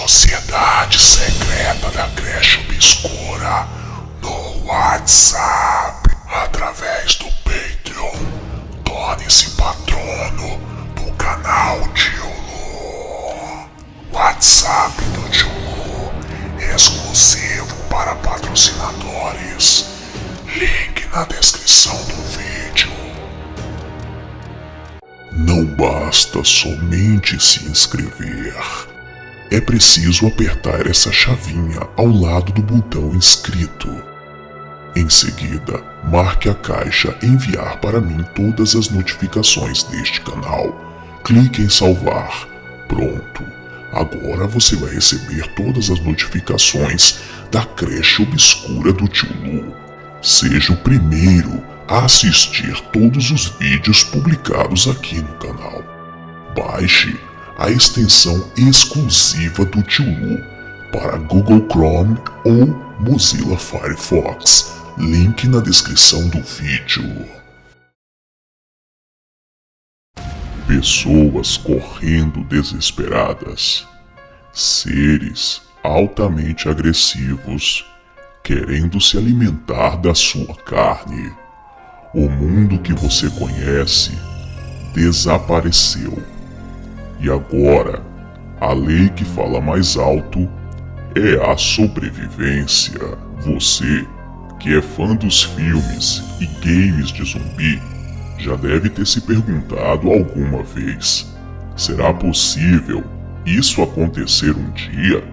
Sociedade secreta da creche obscura no WhatsApp. Através do Patreon, torne-se patrono do canal Tio Lu. WhatsApp do Tio Lu, exclusivo para patrocinadores. Link na descrição do vídeo. Não basta somente se inscrever. É preciso apertar essa chavinha ao lado do botão inscrito. Em seguida, marque a caixa enviar para mim todas as notificações deste canal. Clique em salvar. Pronto. Agora você vai receber todas as notificações da creche obscura do Tio Lu. Seja o primeiro a assistir todos os vídeos publicados aqui no canal. Baixe a extensão exclusiva do Tio Lu para Google Chrome ou Mozilla Firefox. Link na descrição do vídeo. Pessoas correndo desesperadas. Seres altamente agressivos querendo se alimentar da sua carne. O mundo que você conhece desapareceu. E agora, a lei que fala mais alto é a sobrevivência. Você, que é fã dos filmes e games de zumbi, já deve ter se perguntado alguma vez: será possível isso acontecer um dia?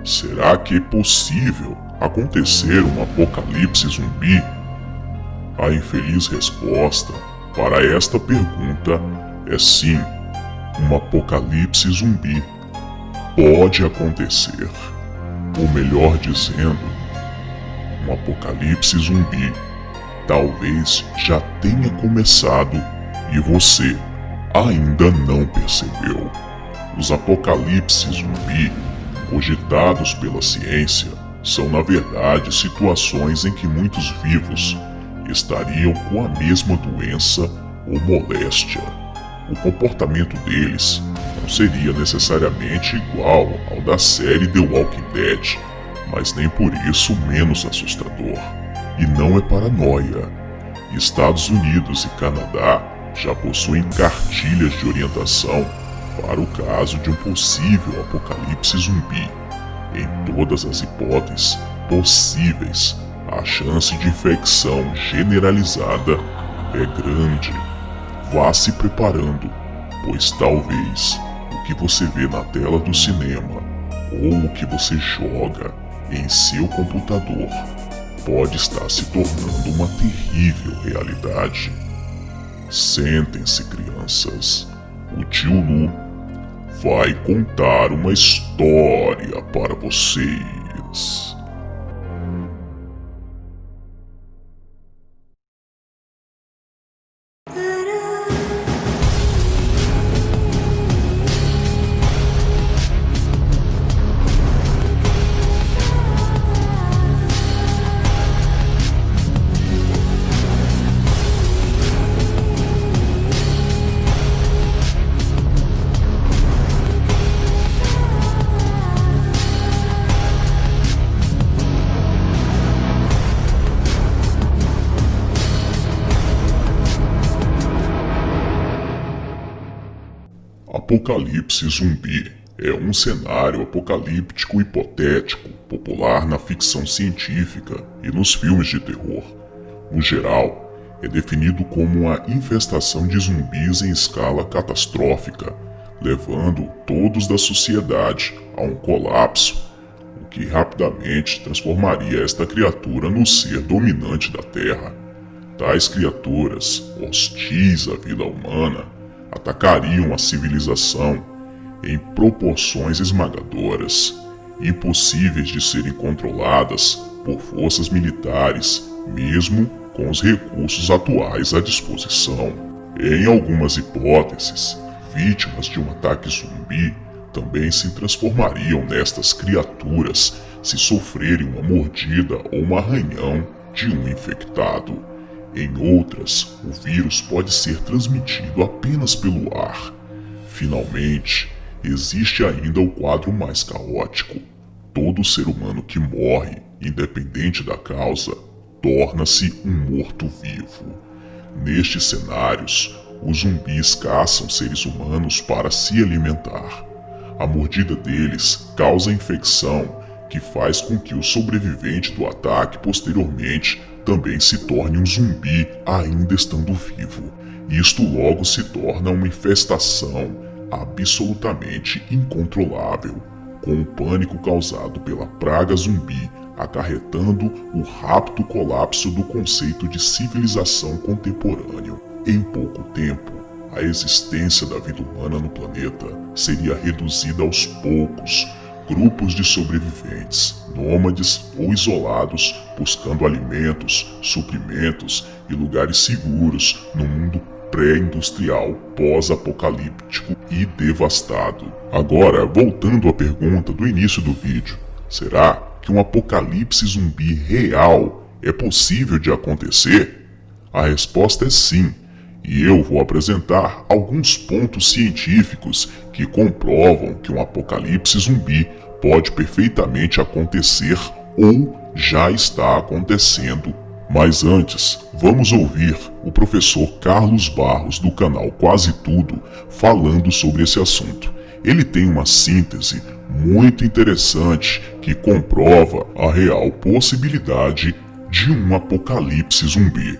Será que é possível acontecer um apocalipse zumbi? A infeliz resposta para esta pergunta é sim. Um apocalipse zumbi pode acontecer. Ou melhor dizendo, um apocalipse zumbi talvez já tenha começado e você ainda não percebeu. Os apocalipses zumbi, cogitados pela ciência, são na verdade situações em que muitos vivos estariam com a mesma doença ou moléstia. O comportamento deles não seria necessariamente igual ao da série The Walking Dead, mas nem por isso menos assustador. E não é paranoia. Estados Unidos e Canadá já possuem cartilhas de orientação para o caso de um possível apocalipse zumbi. Em todas as hipóteses possíveis, a chance de infecção generalizada é grande. Vá se preparando, pois talvez o que você vê na tela do cinema ou o que você joga em seu computador pode estar se tornando uma terrível realidade. Sentem-se, crianças. O Tio Lu vai contar uma história para vocês. Apocalipse zumbi é um cenário apocalíptico hipotético popular na ficção científica e nos filmes de terror. No geral, é definido como uma infestação de zumbis em escala catastrófica, levando todos da sociedade a um colapso, o que rapidamente transformaria esta criatura no ser dominante da Terra. Tais criaturas, hostis à vida humana, atacariam a civilização em proporções esmagadoras, impossíveis de serem controladas por forças militares, mesmo com os recursos atuais à disposição. Em algumas hipóteses, vítimas de um ataque zumbi também se transformariam nestas criaturas se sofrerem uma mordida ou um arranhão de um infectado. Em outras, o vírus pode ser transmitido apenas pelo ar. Finalmente, existe ainda o quadro mais caótico. Todo ser humano que morre, independente da causa, torna-se um morto-vivo. Nestes cenários, os zumbis caçam seres humanos para se alimentar. A mordida deles causa infecção, que faz com que o sobrevivente do ataque posteriormente também se torne um zumbi ainda estando vivo. Isto logo se torna uma infestação absolutamente incontrolável, com o pânico causado pela praga zumbi acarretando o rápido colapso do conceito de civilização contemporâneo. Em pouco tempo, a existência da vida humana no planeta seria reduzida aos poucos. Grupos de sobreviventes, nômades ou isolados, buscando alimentos, suprimentos e lugares seguros no mundo pré-industrial, pós-apocalíptico e devastado. Agora, voltando à pergunta do início do vídeo, será que um apocalipse zumbi real é possível de acontecer? A resposta é sim, e eu vou apresentar alguns pontos científicos que comprovam que um apocalipse zumbi pode perfeitamente acontecer ou já está acontecendo. Mas antes, vamos ouvir o professor Carlos Barros do canal Quase Tudo falando sobre esse assunto. Ele tem uma síntese muito interessante que comprova a real possibilidade de um apocalipse zumbi.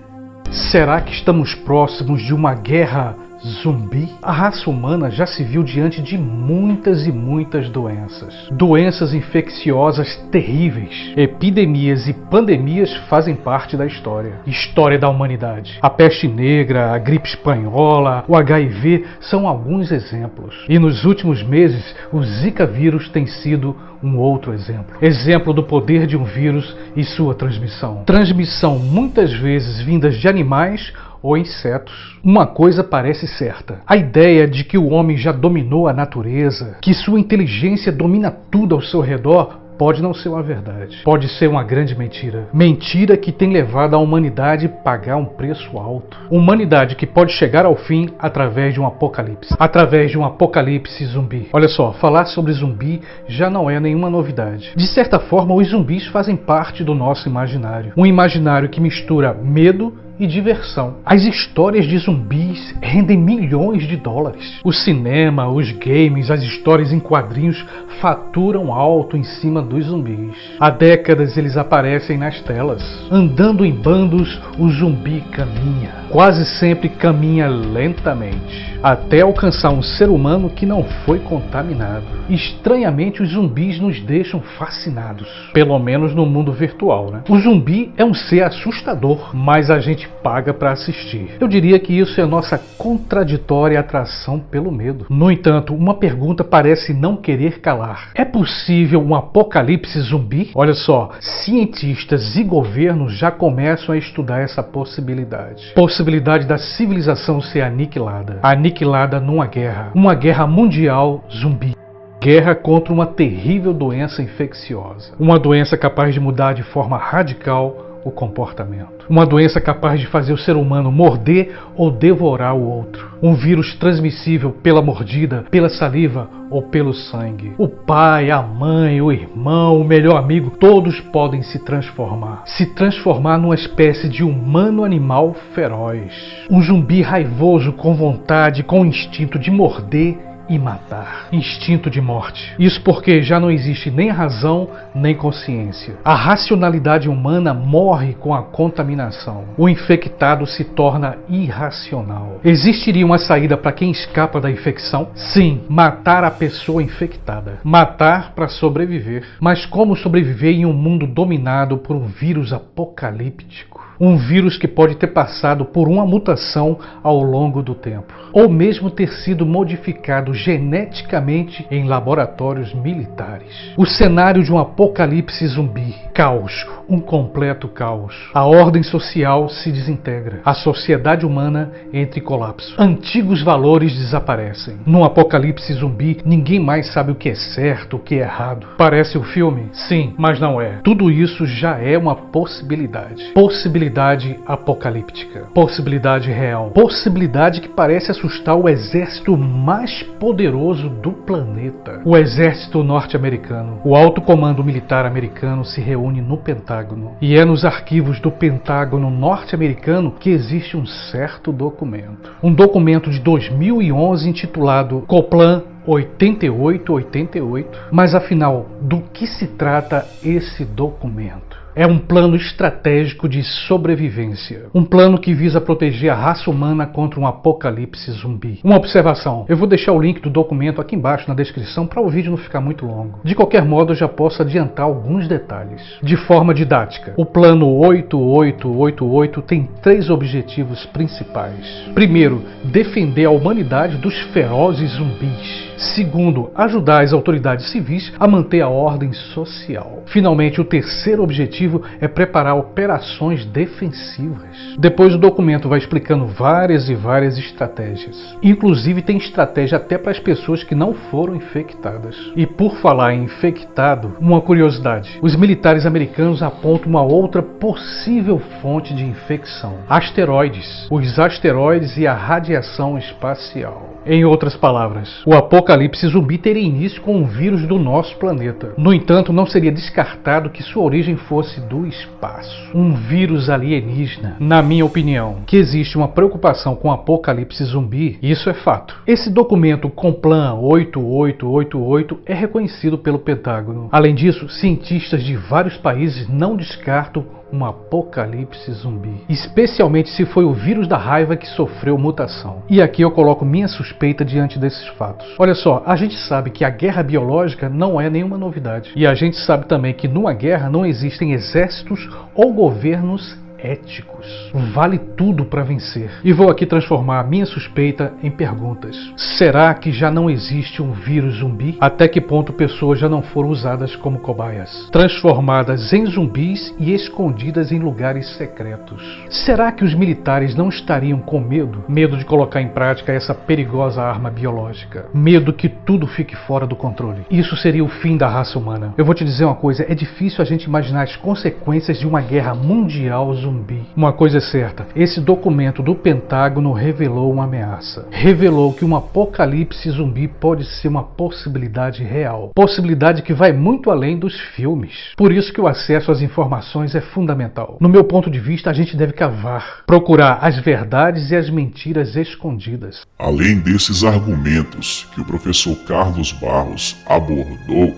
Será que estamos próximos de uma guerra zumbi? A raça humana já se viu diante de muitas e muitas doenças. Doenças infecciosas terríveis. Epidemias e pandemias fazem parte da história. História da humanidade. A peste negra, a gripe espanhola, o HIV são alguns exemplos. E nos últimos meses, o Zika vírus tem sido um outro exemplo. Exemplo do poder de um vírus e sua transmissão. Transmissão muitas vezes vindas de animais ou insetos. Uma coisa parece certa: a ideia de que o homem já dominou a natureza, que sua inteligência domina tudo ao seu redor, pode não ser uma verdade. Pode ser uma grande mentira. Mentira que tem levado a humanidade a pagar um preço alto. Humanidade que pode chegar ao fim através de um apocalipse. Através de um apocalipse zumbi. Olha só, falar sobre zumbi já não é nenhuma novidade. De certa forma, os zumbis fazem parte do nosso imaginário. Um imaginário que mistura medo e diversão. As histórias de zumbis rendem milhões de dólares. O cinema, os games, as histórias em quadrinhos faturam alto em cima dos zumbis. Há décadas eles aparecem nas telas. Andando em bandos, o zumbi caminha. Quase sempre caminha lentamente, até alcançar um ser humano que não foi contaminado. Estranhamente, os zumbis nos deixam fascinados. Pelo menos no mundo virtual, né? O zumbi é um ser assustador, mas a gente paga para assistir. Eu diria que isso é a nossa contraditória atração pelo medo. No entanto, uma pergunta parece não querer calar. É possível um apocalipse zumbi? Olha só, cientistas e governos já começam a estudar essa possibilidade. Possibilidade da civilização ser aniquilada. Aniquilada numa guerra. Uma guerra mundial zumbi. Guerra contra uma terrível doença infecciosa. Uma doença capaz de mudar de forma radical o comportamento. Uma doença capaz de fazer o ser humano morder ou devorar o outro. Um vírus transmissível pela mordida, pela saliva ou pelo sangue. O pai, a mãe, o irmão, o melhor amigo, todos podem se transformar. Se transformar numa espécie de humano animal feroz. Um zumbi raivoso com vontade, com instinto de morder e matar. Instinto de morte. Isso porque já não existe nem razão, nem consciência. A racionalidade humana morre com a contaminação. O infectado se torna irracional. Existiria uma saída para quem escapa da infecção? Sim, matar a pessoa infectada. Matar para sobreviver. Mas como sobreviver em um mundo dominado por um vírus apocalíptico? Um vírus que pode ter passado por uma mutação ao longo do tempo, ou mesmo ter sido modificado geneticamente em laboratórios militares. O cenário de um apocalipse zumbi. Caos, um completo caos. A ordem social se desintegra. A sociedade humana entra em colapso. Antigos valores desaparecem. Num apocalipse zumbi, ninguém mais sabe o que é certo, o que é errado. Parece um filme? Sim, mas não é. Tudo isso já é uma possibilidade. Possibilidade Possibilidade apocalíptica. Possibilidade real. Possibilidade que parece assustar o exército mais poderoso do planeta. O exército norte-americano. O alto comando militar americano se reúne no Pentágono. E é nos arquivos do Pentágono norte-americano que existe um certo documento. Um documento de 2011 intitulado Coplan 8888. Mas afinal, do que se trata esse documento? É um plano estratégico de sobrevivência. Um plano que visa proteger a raça humana contra um apocalipse zumbi. Uma observação, eu vou deixar o link do documento aqui embaixo na descrição para o vídeo não ficar muito longo. De qualquer modo, eu já posso adiantar alguns detalhes. De forma didática, o plano 8888 tem 3 objetivos principais. Primeiro, defender a humanidade dos ferozes zumbis. Segundo, ajudar as autoridades civis a manter a ordem social. Finalmente, o terceiro objetivo é preparar operações defensivas. Depois o documento vai explicando várias e várias estratégias. Inclusive tem estratégia até para as pessoas que não foram infectadas. E por falar em infectado, uma curiosidade. Os militares americanos apontam uma outra possível fonte de infecção. Asteroides. Os asteroides e a radiação espacial. Em outras palavras, o apocalipse zumbi teria início com um vírus do nosso planeta. No entanto, não seria descartado que sua origem fosse do espaço. Um vírus alienígena. Na minha opinião, que existe uma preocupação com o apocalipse zumbi, isso é fato. Esse documento Coplan 8888 é reconhecido pelo Pentágono. Além disso, cientistas de vários países não descartam um apocalipse zumbi, especialmente se foi o vírus da raiva que sofreu mutação. E aqui eu coloco minha suspeita diante desses fatos. Olha só, a gente sabe que a guerra biológica não é nenhuma novidade. E a gente sabe também que numa guerra não existem exércitos ou governos éticos. Vale tudo para vencer. E vou aqui transformar a minha suspeita em perguntas. Será que já não existe um vírus zumbi? Até que ponto pessoas já não foram usadas como cobaias? Transformadas em zumbis e escondidas em lugares secretos? Será que os militares não estariam com medo? Medo de colocar em prática essa perigosa arma biológica? Medo que tudo fique fora do controle? Isso seria o fim da raça humana. Eu vou te dizer uma coisa, é difícil a gente imaginar as consequências de uma guerra mundial zumbi. Uma coisa é certa, esse documento do Pentágono revelou uma ameaça. Revelou que um apocalipse zumbi pode ser uma possibilidade real. Possibilidade que vai muito além dos filmes. Por isso que o acesso às informações é fundamental. No meu ponto de vista, a gente deve cavar, procurar as verdades e as mentiras escondidas. Além desses argumentos que o professor Carlos Barros abordou,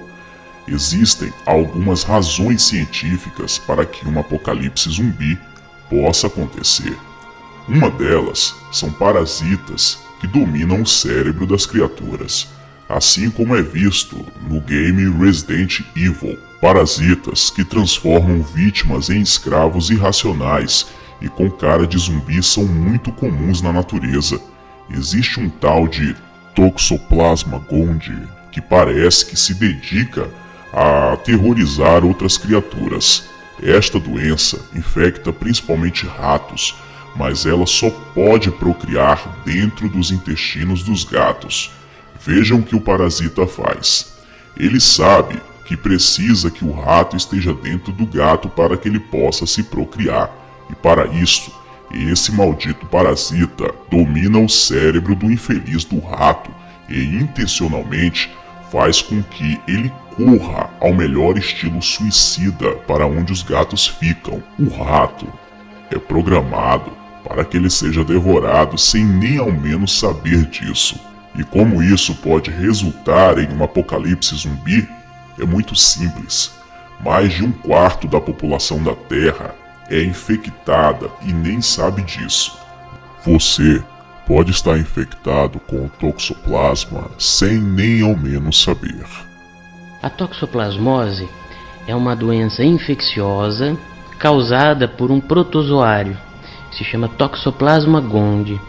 existem algumas razões científicas para que um apocalipse zumbi possa acontecer. Uma delas são parasitas que dominam o cérebro das criaturas, assim como é visto no game Resident Evil. Parasitas que transformam vítimas em escravos irracionais e com cara de zumbi são muito comuns na natureza. Existe um tal de Toxoplasma gondii que parece que se dedica a aterrorizar outras criaturas. Esta doença infecta principalmente ratos, mas ela só pode procriar dentro dos intestinos dos gatos. Vejam o que o parasita faz. Ele sabe que precisa que o rato esteja dentro do gato para que ele possa se procriar. E para isso, esse maldito parasita domina o cérebro do infeliz do rato e intencionalmente faz com que ele corra ao melhor estilo suicida para onde os gatos ficam. O rato é programado para que ele seja devorado sem nem ao menos saber disso. E como isso pode resultar em um apocalipse zumbi? É muito simples. Mais de 1/4 da população da Terra é infectada e nem sabe disso. Você pode estar infectado com o toxoplasma sem nem ao menos saber. A toxoplasmose é uma doença infecciosa causada por um protozoário, que se chama Toxoplasma gondii.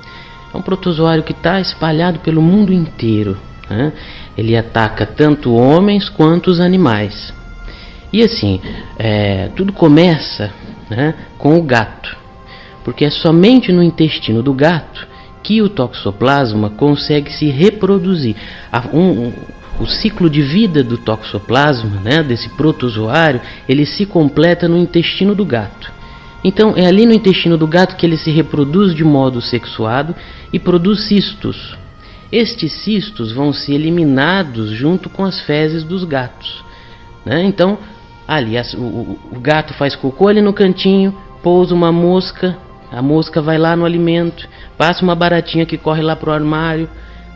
É um protozoário que está espalhado pelo mundo inteiro, né? Ele ataca tanto homens quanto os animais. E assim, tudo começa, né, com o gato, porque é somente no intestino do gato que o toxoplasma consegue se reproduzir. O ciclo de vida do toxoplasma, né, desse protozoário, ele se completa no intestino do gato. Então é ali no intestino do gato que ele se reproduz de modo sexuado e produz cistos. Estes cistos vão ser eliminados junto com as fezes dos gatos, né? Então ali o gato faz cocô ali no cantinho, pousa uma mosca, a mosca vai lá no alimento, passa uma baratinha que corre lá pro armário,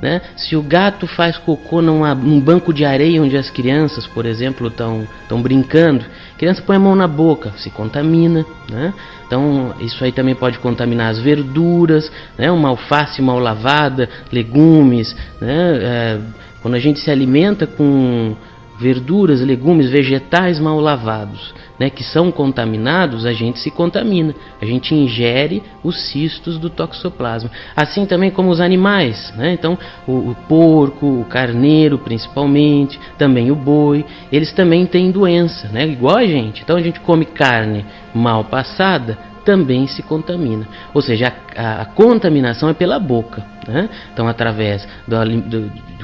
né? Se o gato faz cocô num banco de areia onde as crianças, por exemplo, estão brincando, a criança põe a mão na boca, se contamina, né? Então isso aí também pode contaminar as verduras, né? Uma alface mal lavada, legumes, né? Quando a gente se alimenta com verduras, legumes, vegetais mal lavados, né, que são contaminados, a gente se contamina, a gente ingere os cistos do toxoplasma. Assim também como os animais, né? Então o porco, o carneiro principalmente, também o boi, eles também têm doença, né? Igual a gente. Então a gente come carne mal passada, também se contamina. Ou seja, a contaminação é pela boca, né? Então através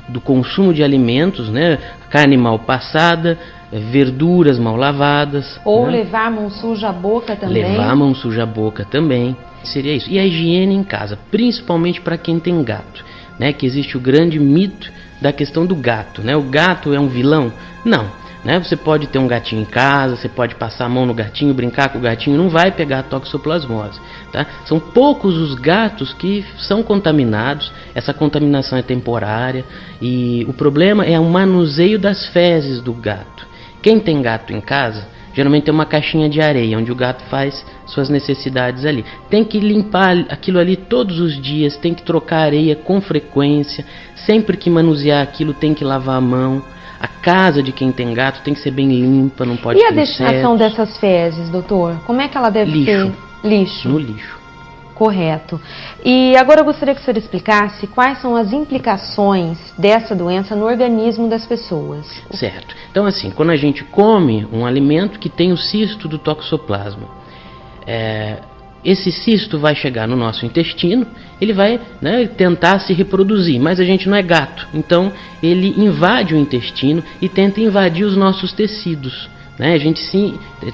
do consumo de alimentos, né? Carne mal passada, verduras mal lavadas. Ou né? levar a mão suja à boca também. Levar a mão suja à boca também. Seria isso. E a higiene em casa, principalmente para quem tem gato, né? Que existe o grande mito da questão do gato, né? O gato é um vilão? Não. Né? Você pode ter um gatinho em casa, você pode passar a mão no gatinho, brincar com o gatinho, não vai pegar a toxoplasmose, tá? São poucos os gatos que são contaminados, essa contaminação é temporária e o problema é o manuseio das fezes do gato. Quem tem gato em casa, geralmente tem uma caixinha de areia onde o gato faz suas necessidades ali. Tem que limpar aquilo ali todos os dias, tem que trocar areia com frequência, sempre que manusear aquilo tem que lavar a mão. A casa de quem tem gato tem que ser bem limpa, não pode ter E a destinação insetos. dessas fezes, doutor? Como é que ela deve ser? Lixo. No lixo. Correto. E agora eu gostaria que o senhor explicasse quais são as implicações dessa doença no organismo das pessoas. Certo. Então assim, quando a gente come um alimento que tem o cisto do toxoplasma, esse cisto vai chegar no nosso intestino, ele vai, né, tentar se reproduzir, mas a gente não é gato, então ele invade o intestino e tenta invadir os nossos tecidos, né? A gente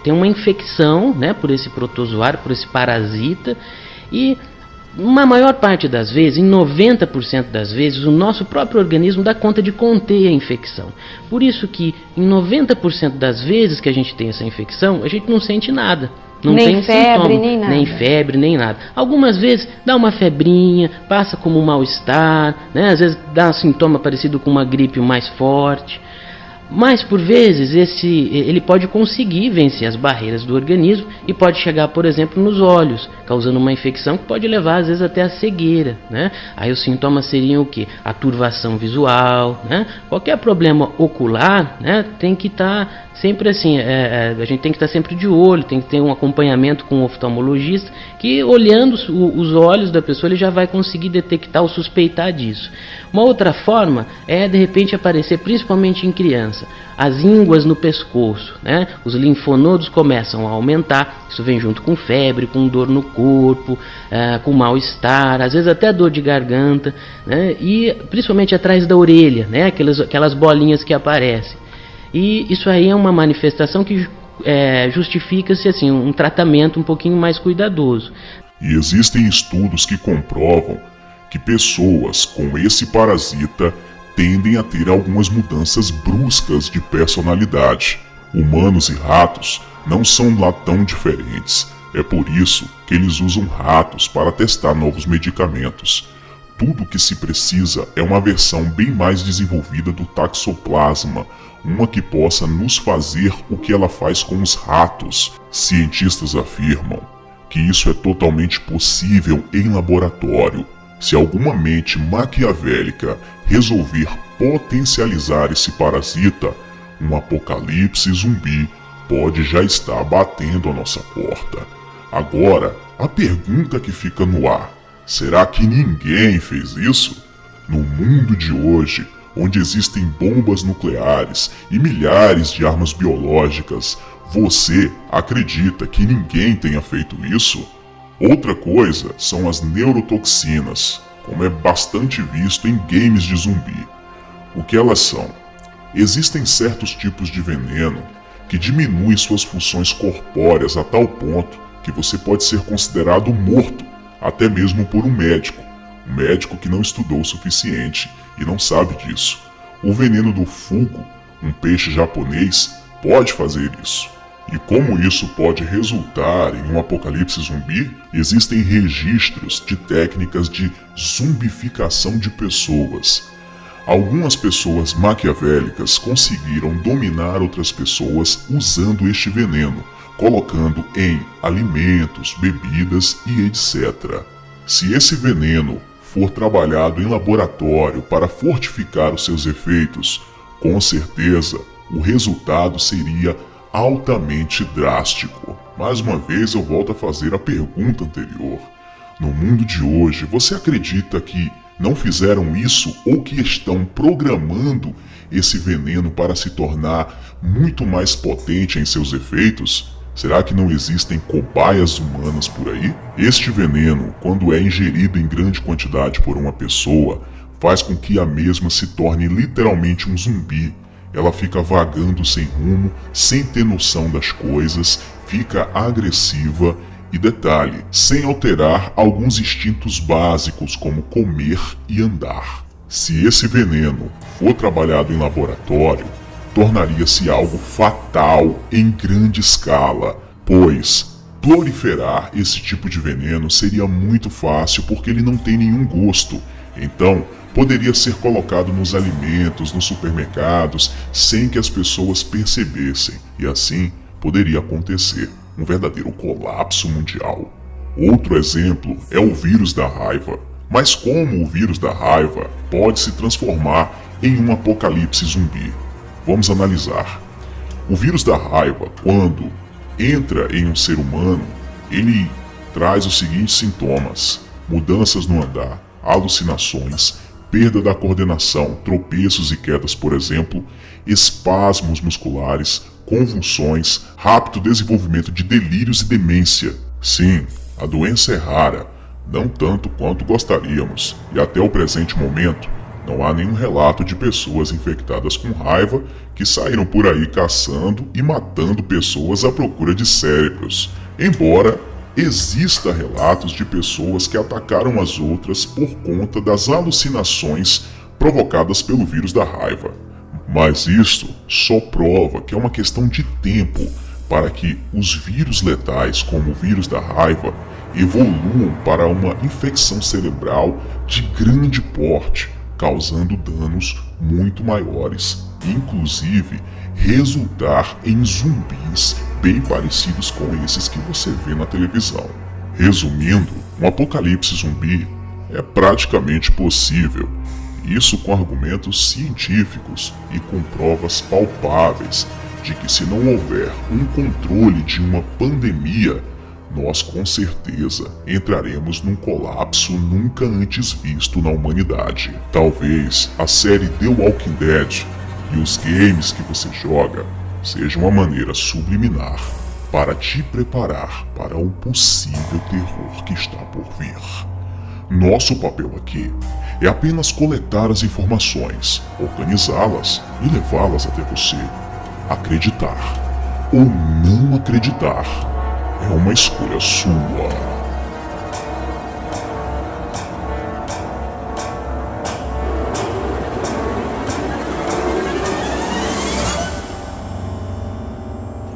tem uma infecção, né, por esse protozoário, por esse parasita, e na maior parte das vezes, em 90% das vezes, o nosso próprio organismo dá conta de conter a infecção. Por isso que em 90% das vezes que a gente tem essa infecção, a gente não sente nada. Não nem tem febre, sintoma, nem nada. nem febre, nem nada. Algumas vezes dá uma febrinha, passa como um mal-estar, né? Às vezes dá um sintoma parecido com uma gripe mais forte. Mas por vezes ele pode conseguir vencer as barreiras do organismo e pode chegar, por exemplo, nos olhos, causando uma infecção que pode levar às vezes até a cegueira, né? Aí os sintomas seriam o quê? A turvação visual, né? Qualquer problema ocular, né, tem que estar sempre assim, a gente tem que estar sempre de olho, tem que ter um acompanhamento com um oftalmologista que, olhando os olhos da pessoa, ele já vai conseguir detectar ou suspeitar disso. Uma outra forma é, de repente, aparecer, principalmente em criança, as ínguas no pescoço, né? Os linfonodos começam a aumentar, isso vem junto com febre, com dor no corpo, com mal-estar, às vezes até dor de garganta, né? E principalmente atrás da orelha, né? Aquelas bolinhas que aparecem. E isso aí é uma manifestação que justifica-se assim, um tratamento um pouquinho mais cuidadoso. E existem estudos que comprovam que pessoas com esse parasita tendem a ter algumas mudanças bruscas de personalidade. Humanos e ratos não são lá tão diferentes. É por isso que eles usam ratos para testar novos medicamentos. Tudo o que se precisa é uma versão bem mais desenvolvida do Toxoplasma, uma que possa nos fazer o que ela faz com os ratos. Cientistas afirmam que isso é totalmente possível em laboratório. Se alguma mente maquiavélica resolver potencializar esse parasita, um apocalipse zumbi pode já estar batendo a nossa porta. Agora, a pergunta que fica no ar: será que ninguém fez isso? No mundo de hoje, onde existem bombas nucleares e milhares de armas biológicas, você acredita que ninguém tenha feito isso? Outra coisa são as neurotoxinas, como é bastante visto em games de zumbi. O que elas são? Existem certos tipos de veneno que diminuem suas funções corpóreas a tal ponto que você pode ser considerado morto, até mesmo por um médico que não estudou o suficiente e não sabe disso. O veneno do fugu, um peixe japonês, pode fazer isso. E como isso pode resultar em um apocalipse zumbi, existem registros de técnicas de zumbificação de pessoas. Algumas pessoas maquiavélicas conseguiram dominar outras pessoas usando este veneno, colocando em alimentos, bebidas e etc. Se esse veneno for trabalhado em laboratório para fortificar os seus efeitos, com certeza o resultado seria altamente drástico. Mais uma vez eu volto a fazer a pergunta anterior. No mundo de hoje, você acredita que não fizeram isso ou que estão programando esse veneno para se tornar muito mais potente em seus efeitos? Será que não existem cobaias humanas por aí? Este veneno, quando é ingerido em grande quantidade por uma pessoa, faz com que a mesma se torne literalmente um zumbi. Ela fica vagando sem rumo, sem ter noção das coisas, fica agressiva e, detalhe, sem alterar alguns instintos básicos como comer e andar. Se esse veneno for trabalhado em laboratório, tornaria-se algo fatal em grande escala, pois proliferar esse tipo de veneno seria muito fácil porque ele não tem nenhum gosto. Então, poderia ser colocado nos alimentos, nos supermercados, sem que as pessoas percebessem, e assim poderia acontecer um verdadeiro colapso mundial. Outro exemplo é o vírus da raiva. Mas como o vírus da raiva pode se transformar em um apocalipse zumbi? Vamos analisar. O vírus da raiva, quando entra em um ser humano, ele traz os seguintes sintomas: mudanças no andar, alucinações, perda da coordenação, tropeços e quedas, por exemplo, espasmos musculares, convulsões, rápido desenvolvimento de delírios e demência. Sim, a doença é rara, não tanto quanto gostaríamos, e até o presente momento não há nenhum relato de pessoas infectadas com raiva que saíram por aí caçando e matando pessoas à procura de cérebros, embora exista relatos de pessoas que atacaram as outras por conta das alucinações provocadas pelo vírus da raiva. Mas isso só prova que é uma questão de tempo para que os vírus letais, como o vírus da raiva, evoluam para uma infecção cerebral de grande porte, causando danos muito maiores, inclusive resultar em zumbis bem parecidos com esses que você vê na televisão. Resumindo, um apocalipse zumbi é praticamente possível, isso com argumentos científicos e com provas palpáveis de que, se não houver um controle de uma pandemia, nós com certeza entraremos num colapso nunca antes visto na humanidade. Talvez a série The Walking Dead e os games que você joga sejam uma maneira subliminar para te preparar para um possível terror que está por vir. Nosso papel aqui é apenas coletar as informações, organizá-las e levá-las até você. Acreditar ou não acreditar é uma escolha sua.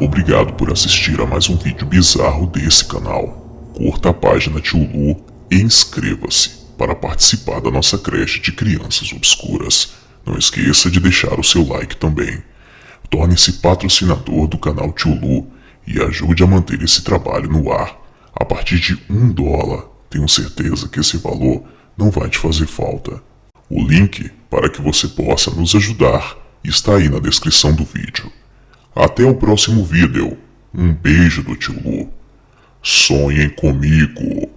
Obrigado por assistir a mais um vídeo bizarro desse canal. Curta a página Tio Lu e inscreva-se para participar da nossa creche de crianças obscuras. Não esqueça de deixar o seu like também. Torne-se patrocinador do canal Tio Lu e ajude a manter esse trabalho no ar. A partir de $1, tenho certeza que esse valor não vai te fazer falta. O link para que você possa nos ajudar está aí na descrição do vídeo. Até o próximo vídeo. Um beijo do Tio Lu. Sonhem comigo.